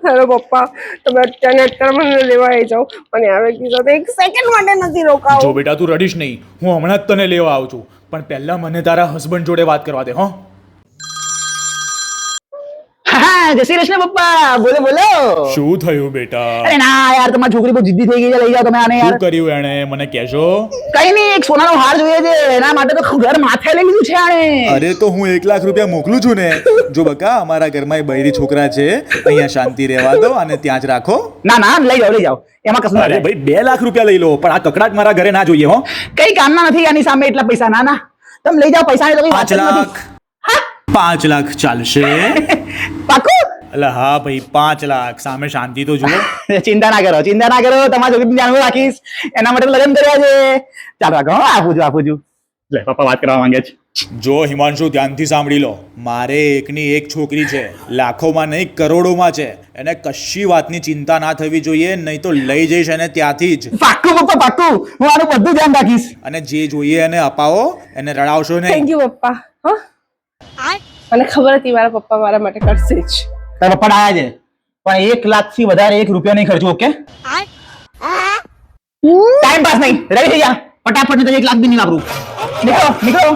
Hello પપ્પા, તમે અત્યારે મને લેવા આવી જાઓ. મને આવે કીધો તો 1 સેકન્ડ માટે નથી રોકાવું. જો બેટા તું રડીશ નહીં, હું હમણાં જ તને લેવા આવું છું, પણ પહેલા મને તારા હસબન્ડ જોડે વાત કરવા દે. હો હા, જય શ્રી કૃષ્ણ પપ્પા. બોલો બોલો. શું થયું બેટા? અરે ના યાર, તમારી છોકરી બહુ જિદ્દી થઈ ગઈ છે. લઈ જાઓ તમે આને યાર. શું કર્યું એણે, મને કહેશો? કઈ નહીં, એક સોનાનો હાર જોઈએ છે. એના માટે તો ઘર માથે લઈ લીધું છે આણે. અરે તો હું 1 લાખ રૂપિયા મોકલું છું ને. જો બકા, અમારા ઘરમાં બૈરી છોકરા છે, અહીંયા શાંતિ રહેવા દો અને ત્યાં જ રાખો. ના ના, લઈ જાઓ લઈ જાઓ. એમાં કશું અરે ના ભાઈ 2 લાખ રૂપિયા લઈ લો, પણ આ કકડાટ મારા ઘરે ના જોઈએ. હો કઈ કામના નથી આની સામે એટલા પૈસા. ના ના, તમે લઈ જાઓ. પૈસા તો કઈ વાત 5 જ લાખ નથી. 5 લાખ ચાલશે? પાકું? એટલે હા ભાઈ, 5 લાખ. સામે શાંતિ તો જુઓ. ચિંતા ના કરો, ચિંતા ના કરો. તમારા છોકરીને ધ્યાનમાં રાખીશ. એના માટે લગ્ન કર્યા છે. ચાલો રાખો. આપું છું. લે પપ્પા વાત કરવા માંગે છે. જો હિમાંશુ, ધ્યાનથી સાંભળી લો. મારે એકની એક છોકરી છે, લાખોમાં નહીં કરોડોમાં છે. એને કશી વાતની ચિંતા ના થવી જોઈએ, નહીં તો લઈ જઈશ એને ત્યાંથી જ. પાક્કું પપ્પા, પાક્કું. હું આનું બધું ધ્યાન રાખીશ. અને જે જોઈએ એને અપાવો, એને રડાવશો નહીં. થેન્ક યુ પપ્પા. મને ખબર હતી મારા પપ્પા મારા માટે કરશે જ. તારા પપ્પા આયા છે, પણ 1 લાખથી વધારે 1 રૂપિયા નહીં ખર્ચો. ઓકે? ટાઈમ પાસ નહીં. રેડી થઈ જા. ફટાફટ. 1 લાખ બી નહીં વાપરું. નીકળો નીકળો.